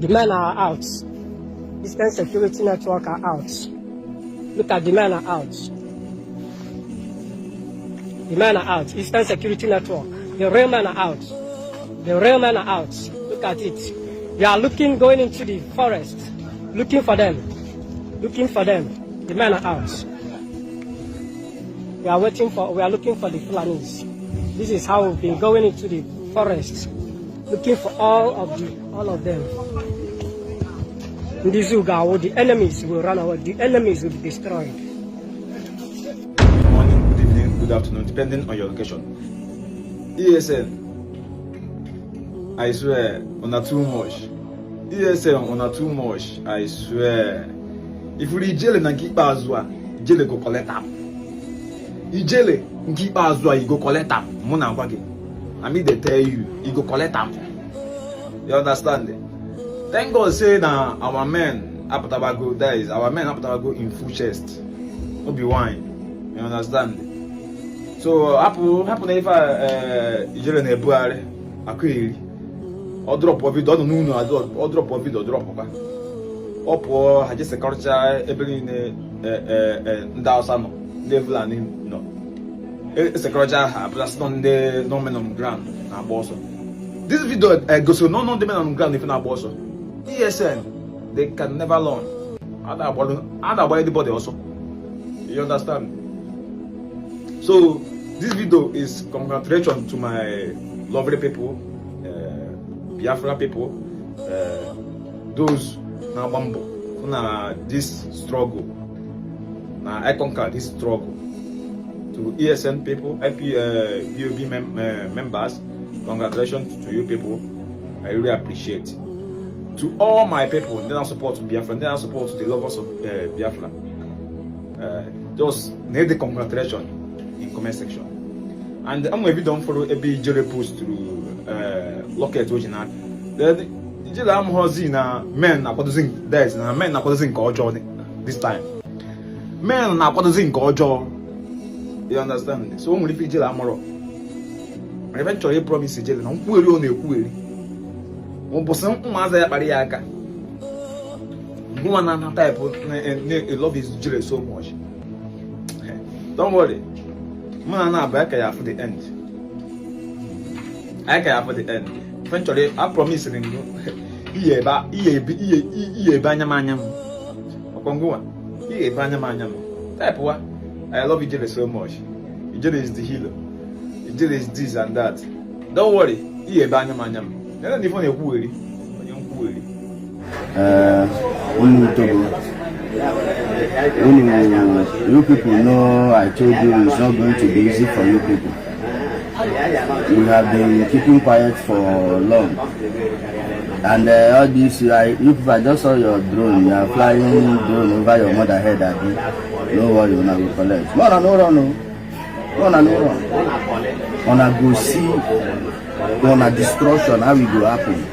The men are out. Eastern Security Network are out. Look at the men are out. The men are out. Eastern Security Network. The real men are out. The real men are out. Look at it. We are looking, going into the forest, looking for them. Looking for them. The men are out. We are looking for the Fulanis. This is how we've been going into the forest, looking for all of them. In the Zuga, the enemies will run away. The enemies will be destroyed. Good morning, good evening, good afternoon, depending on your location. ESN, I swear, on a too much. ESN, on a too much, I swear. If we Ijele na keep Azwa, Ijele go collect them. Ijele keep Azwa, you go collect them. Mona Wagi. I mean, they tell you, you go collect them. You understand it? Thank God say that our men Apatabago dies, our men Apatabago in full chest. No be wine. You understand? So happen if Ijele na Buhari akwiri or drop of it, don't know, or drop of it or drop of it. Opo haje sekurcha ebeli ne ndaosano level and no sekurcha ha plus non the no men on ground na boso. This video go so no the men on ground if na boso. ESN they can never learn. Other about anybody also. You understand? So this video is congratulations to my lovely people, Biafra people, those now bambo na this struggle. Now I conquer this struggle. To ESN people, BOB members, congratulations to you people. I really appreciate. To all my people, they don't support Biafra, they don't support the lovers of Biafra. Just need the congratulations in comment section. And I'm going to don't follow a big Ijele post to locate original. Then Ijele h0o na men are producing deaths, na men are producing culture this time. Men are producing culture. You understand? So when we Ijele h0o, eventually promise Ijele na nkweli o na ekweli. Obosan umaza ya pari aka. Gwana na type I love this Ijele so much. Don't worry. Man, I can for the end. I can for the end. Eventually, I promise you. I love Ijele so much. Ijele is the healer. Ijele is this and that. Don't worry. You people know I told you it's not going to be easy for you people. We have been keeping quiet for long. And all this, you people, I just saw your drone. You are flying drone over your mother head. No worry, you will collect. No. On a go see, on a destruction, how it will happen.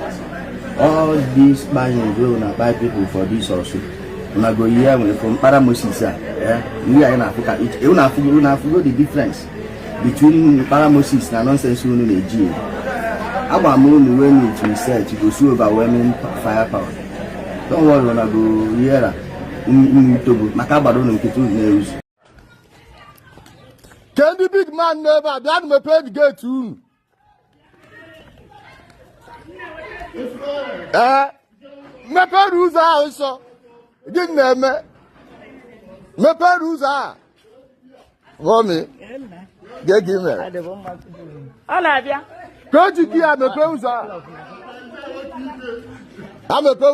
All these buying drone buy people for this also. When I go here from Paramosis, we are in Africa. You have to know the difference between Paramosis and nonsense in Ijele. Our moon when it research, it goes through overwhelming firepower. Don't worry when I go here. Can the big man never that me play the gate too? Me pay rules also. Didn't me pay rules for me. Get him there. Go to Kia, me pay rules I'm a pay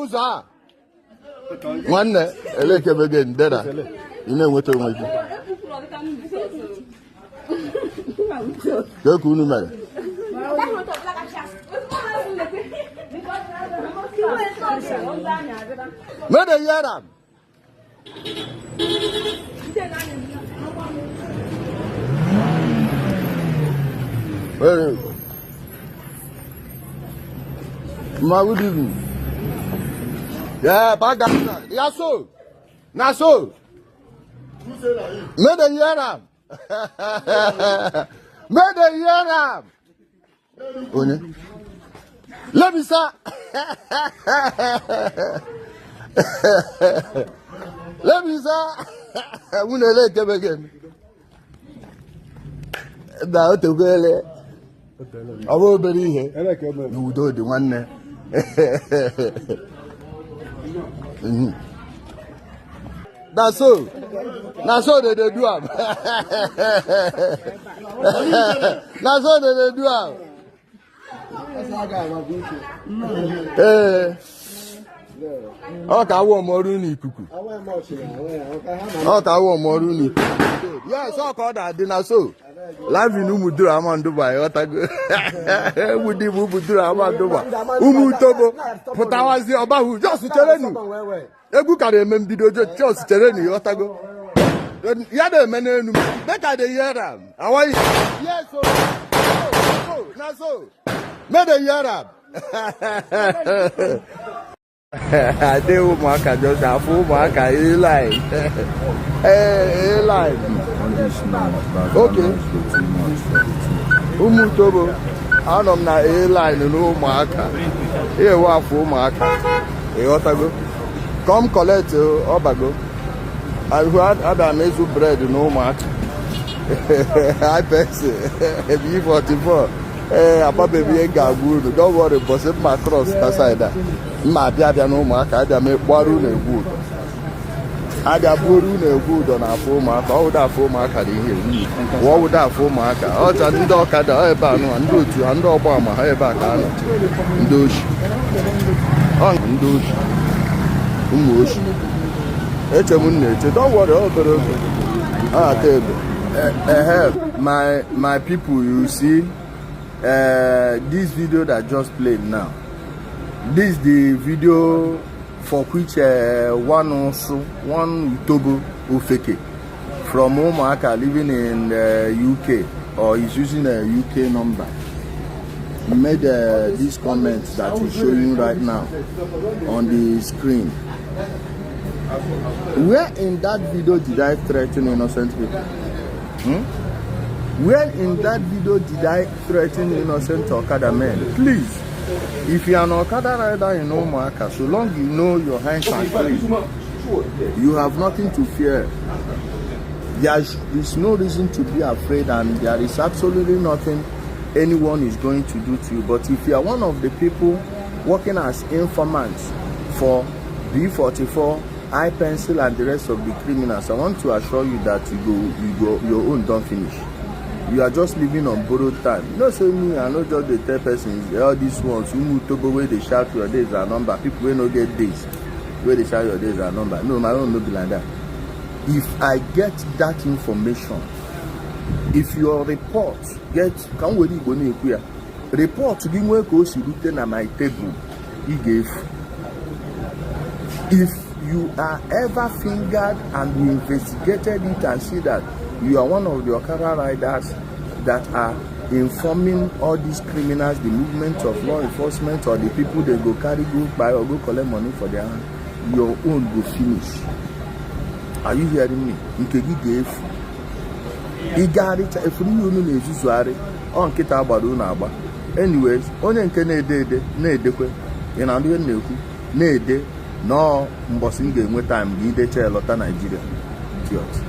one like again, dead. You know what I want to go to me. Mother Yaram. Ma would you? Yeah, Bagana. Yaso. Naso. Mother Yaram. Mother Yaram. Let me sir. Let me sir. I won't let them again. Now to go. I will be here. You do the one. That's so they do am. That's so they do am. Ọka awọ mọrụ n'ikuku. Ọka awọ mọrụ n'ikuku. Yes, ọka ọ dị na so. Live in Umuduru Amanduba, Otago. Mudi Umuduru Amanduba. Umutobo. Putawazi Obahu. Just Terenu. Egu can remember video just Terenu, Otago. Yada menu. Better the Yaram. Away. Yes, so. Now so. Made a Yaram. I do Maka just a full Maka. He lied. He lied. Okay. Umutobo. Anom na airline no Maka. Here wa full Maka. Otago. Come collect Obago. I had other mezu bread no Maka. I pass B44. About baby Gagu. Don't worry, boss. My cross aside that. My Bia no Maka. I make waru ne wood. I got Buru ne wood on our full Maka. All that full Maka here. What would that full Maka? Oh, and dog had a bano and do to and Obama. Hey, back on Ndush. On Ndush. Umush. It's a moon. Don't worry, all my people, you see. This video that just played now, this is the video for which one Utobo Ufeke from Omaka living in UK, or is using a UK number. He made these comments that he's showing right now on the screen. Where in that video did I threaten innocent people? Where in that video did I threaten innocent Okada men? Please, if you are an Okada rider in Omaka, so long you know your hands are clean, you have nothing to fear. There is no reason to be afraid, and there is absolutely nothing anyone is going to do to you. But if you are one of the people working as informants for B44, I-Pencil, and the rest of the criminals, I want to assure you that you go your own don't finish. You are just living on borrowed time. You know, say me, I know just the tell persons, all these ones, Umutobo, where they shout your days are number, people will not get days, where they shout your days are number. No, I don't know be like that. If I get that information, if your report gets, can we go here? Report to give me written at my table, he gave. If you are ever fingered and we investigated it and see that you are one of the Okada riders that are informing all these criminals the movement of law enforcement, or the people they go carry, go buy or go collect money for their hand, your own will finish. Are you hearing me? Nkegi gave. Igari cha efuri unu na-ezuzuari on kita agbado na agba. Anyways, onye nke na-ede na-edekwe. Ị na ndị na-ekwu na-ede no mbosi ga-enwe time gị idecha elọta Nigeria. Idiot.